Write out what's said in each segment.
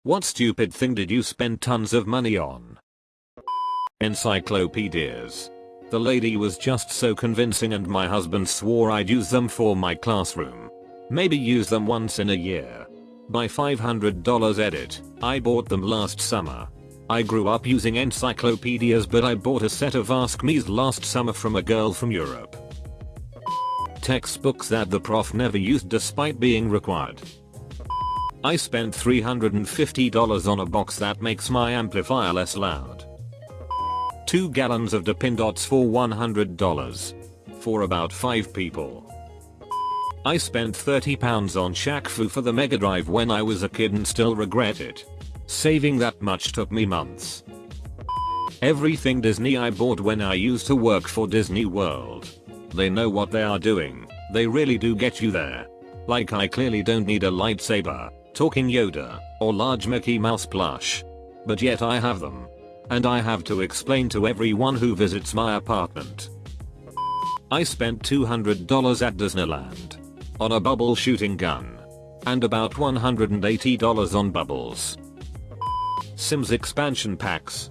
What stupid thing did you spend tons of money on? Encyclopedias. The lady was just so convincing and my husband swore I'd use them for my classroom. Maybe use them once in a year. By $500 edit, I bought them last summer. I grew up using encyclopedias but I bought a set of Ask Me's last summer from a girl from Europe. Textbooks that the prof never used despite being required. I spent $350 on a box that makes my amplifier less loud. 2 gallons of Dippin' Dots for $100. For about 5 people. I spent £30 on Shaq Fu for the Mega Drive when I was a kid and still regret it. Saving that much took me months. Everything Disney I bought when I used to work for Disney World. They know what they are doing, they really do get you there. Like I clearly don't need a lightsaber, talking Yoda, or large Mickey Mouse plush. But yet I have them. And I have to explain to everyone who visits my apartment. I spent $200 at Disneyland. On a bubble shooting gun. And about $180 on bubbles. Sims expansion packs.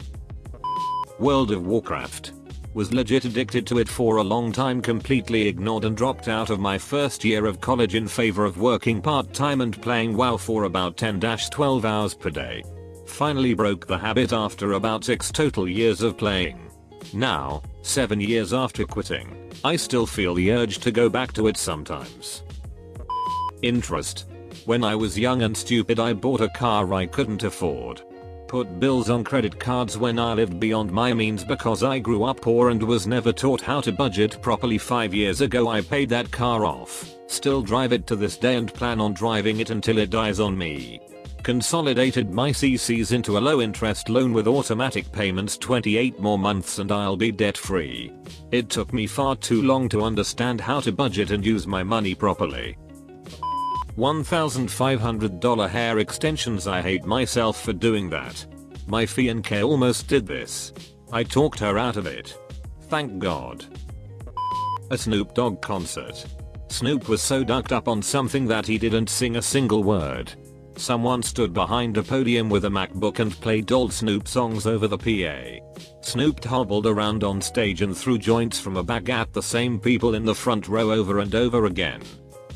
World of Warcraft. Was legit addicted to it for a long time, completely ignored and dropped out of my first year of college in favor of working part-time and playing WoW for about 10-12 hours per day. Finally broke the habit after about 6 total years of playing. Now, 7 years after quitting, I still feel the urge to go back to it sometimes. Interest. When I was young and stupid I bought a car I couldn't afford. Put bills on credit cards when I lived beyond my means because I grew up poor and was never taught how to budget properly. 5 years ago I paid that car off. Still drive it to this day and plan on driving it until it dies on me. Consolidated my CCs into a low interest loan with automatic payments, 28 more months and I'll be debt free. It took me far too long to understand how to budget and use my money properly. $1,500 hair extensions. I hate myself for doing that. My fiancé almost did this. I talked her out of it. Thank God. A Snoop Dogg concert. Snoop was so ducked up on something that he didn't sing a single word. Someone stood behind a podium with a MacBook and played old Snoop songs over the PA. Snoop hobbled around on stage and threw joints from a bag at the same people in the front row over and over again.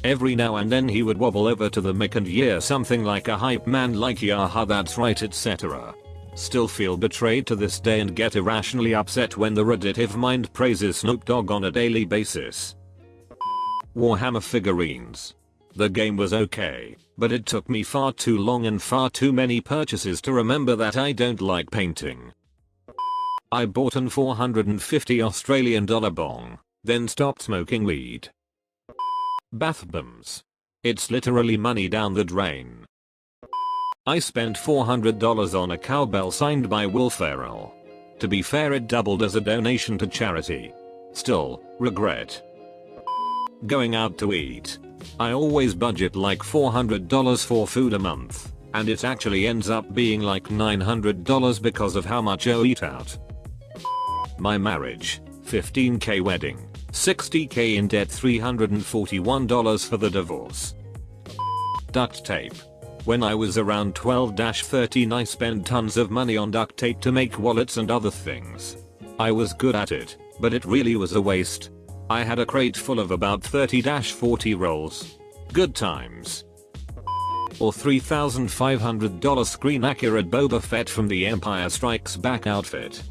Every now and then he would wobble over to the mic and yell something like a hype man like "Yaha that's right" etc. Still feel betrayed to this day and get irrationally upset when the Redditive mind praises Snoop Dogg on a daily basis. Warhammer figurines. The game was okay, but it took me far too long and far too many purchases to remember that I don't like painting. I bought an $450 Australian bong, then stopped smoking weed. Bath bombs. It's literally money down the drain. I spent $400 on a cowbell signed by Will Ferrell. To be fair, it doubled as a donation to charity. Still, regret. Going out to eat. I always budget like $400 for food a month, and it actually ends up being like $900 because of how much I eat out. My marriage. $15,000 wedding. $60,000 in debt, $341 for the divorce. Duct tape. When I was around 12-13 I spent tons of money on duct tape to make wallets and other things. I was good at it, but it really was a waste. I had a crate full of about 30-40 rolls. Good times. Or $3,500 screen accurate Boba Fett from the Empire Strikes Back outfit.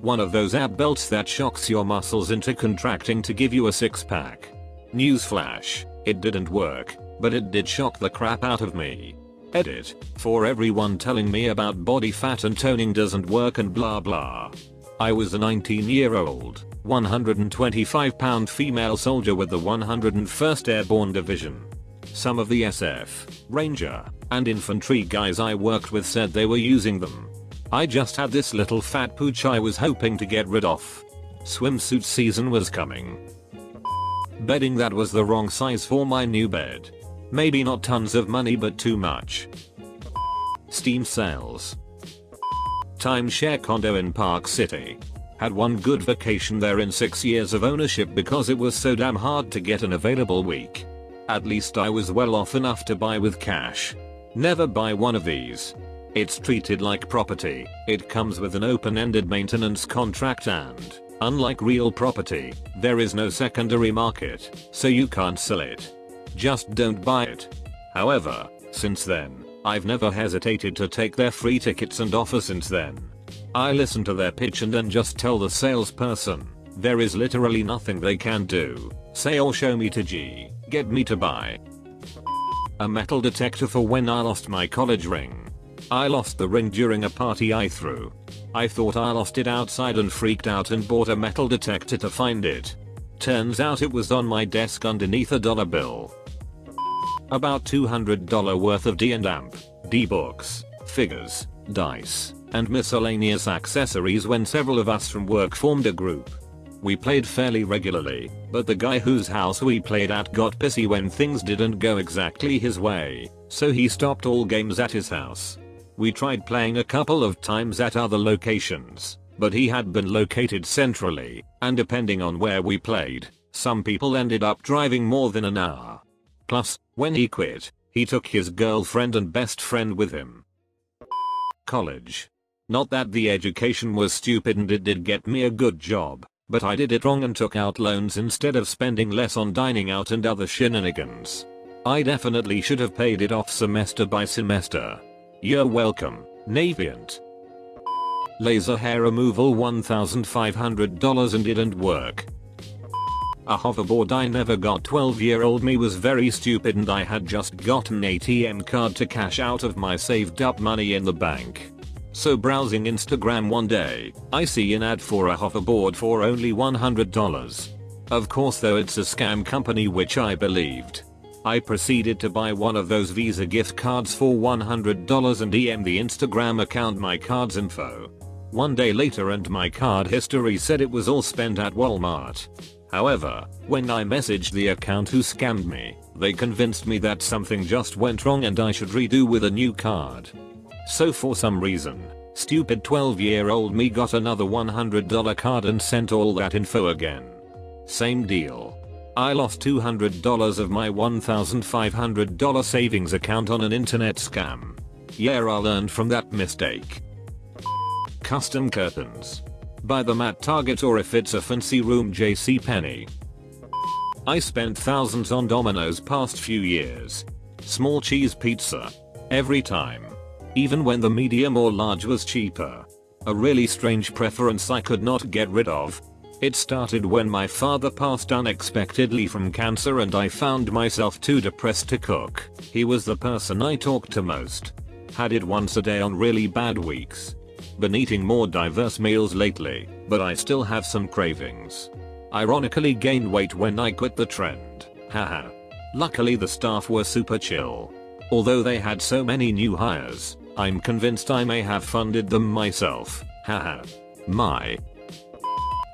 One of those ab belts that shocks your muscles into contracting to give you a six-pack. Newsflash, it didn't work, but it did shock the crap out of me. Edit, for everyone telling me about body fat and toning doesn't work and blah blah. I was a 19-year-old, 125-pound female soldier with the 101st Airborne Division. Some of the SF, Ranger, and infantry guys I worked with said they were using them. I just had this little fat pooch I was hoping to get rid of. Swimsuit season was coming. Bedding that was the wrong size for my new bed. Maybe not tons of money but too much. Steam sales. Timeshare condo in Park City. Had one good vacation there in 6 years of ownership because it was so damn hard to get an available week. At least I was well off enough to buy with cash. Never buy one of these. It's treated like property. It comes with an open-ended maintenance contract and, unlike real property, there is no secondary market, so you can't sell it. Just don't buy it. However, since then, I've never hesitated to take their free tickets and offer since then. I listen to their pitch and then just tell the salesperson, there is literally nothing they can do. Say or show me to get me to buy. A metal detector for when I lost my college ring. I lost the ring during a party I threw. I thought I lost it outside and freaked out and bought a metal detector to find it. Turns out it was on my desk underneath a dollar bill. About $200 worth of D&, D-books, figures, dice, and miscellaneous accessories when several of us from work formed a group. We played fairly regularly, but the guy whose house we played at got pissy when things didn't go exactly his way, so he stopped all games at his house. We tried playing a couple of times at other locations, but he had been located centrally, and depending on where we played, some people ended up driving more than an hour. Plus, when he quit, he took his girlfriend and best friend with him. College. Not that the education was stupid and it did get me a good job, but I did it wrong and took out loans instead of spending less on dining out and other shenanigans. I definitely should have paid it off semester by semester. You're welcome, Navient. Laser hair removal $1,500 and didn't work. A hoverboard I never got. 12-year-old me was very stupid and I had just gotten an ATM card to cash out of my saved up money in the bank. So browsing Instagram one day, I see an ad for a hoverboard for only $100. Of course though it's a scam company which I believed. I proceeded to buy one of those Visa gift cards for $100 and DM the Instagram account my card's info. One day later and my card history said it was all spent at Walmart. However, when I messaged the account who scammed me, they convinced me that something just went wrong and I should redo with a new card. So for some reason, stupid 12-year-old me got another $100 card and sent all that info again. Same deal. I lost $200 of my $1,500 savings account on an internet scam. Yeah, I learned from that mistake. Custom curtains. Buy them at Target or if it's a fancy room JCPenney. I spent thousands on Domino's past few years. Small cheese pizza. Every time. Even when the medium or large was cheaper. A really strange preference I could not get rid of. It started when my father passed unexpectedly from cancer and I found myself too depressed to cook. He was the person I talked to most. Had it once a day on really bad weeks. Been eating more diverse meals lately, but I still have some cravings. Ironically gained weight when I quit the trend. Haha. Luckily the staff were super chill. Although they had so many new hires, I'm convinced I may have funded them myself. Haha.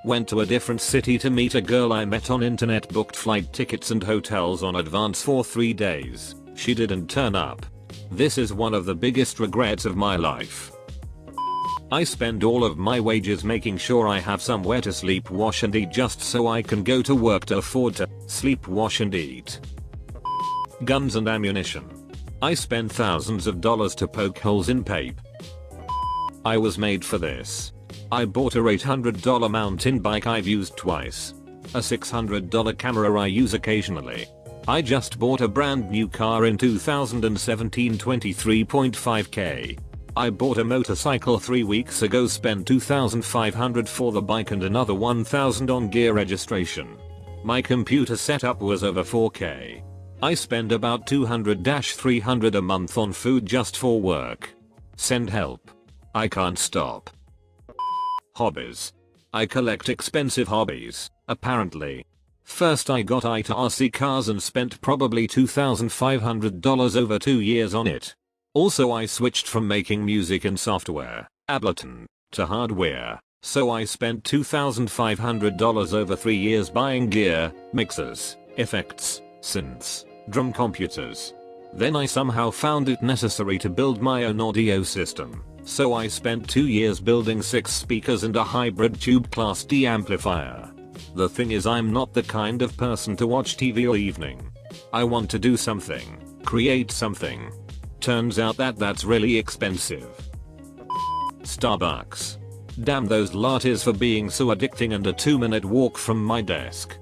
Went to a different city to meet a girl I met on internet, booked flight tickets and hotels on advance for 3 days. She didn't turn up. This is one of the biggest regrets of my life. I spend all of my wages making sure I have somewhere to sleep, wash and eat just so I can go to work to afford to sleep, wash and eat. Guns and ammunition. I spend thousands of dollars to poke holes in paper. I was made for this. I bought a $800 mountain bike I've used twice. A $600 camera I use occasionally. I just bought a brand new car in 2017, 23.5k. I bought a motorcycle 3 weeks ago, spent $2,500 for the bike and another $1,000 on gear registration. My computer setup was over 4k. I spend about $200-300 a month on food just for work. Send help. I can't stop. Hobbies. I collect expensive hobbies, apparently. First I got into RC cars and spent probably $2,500 over 2 years on it. Also I switched from making music and software, Ableton, to hardware, so I spent $2,500 over 3 years buying gear, mixers, effects, synths, drum computers. Then I somehow found it necessary to build my own audio system. So I spent 2 years building 6 speakers and a hybrid tube class D amplifier. The thing is, I'm not the kind of person to watch TV all evening. I want to do something, create something. Turns out that's really expensive. Starbucks. Damn those lattes for being so addicting and a 2-minute walk from my desk.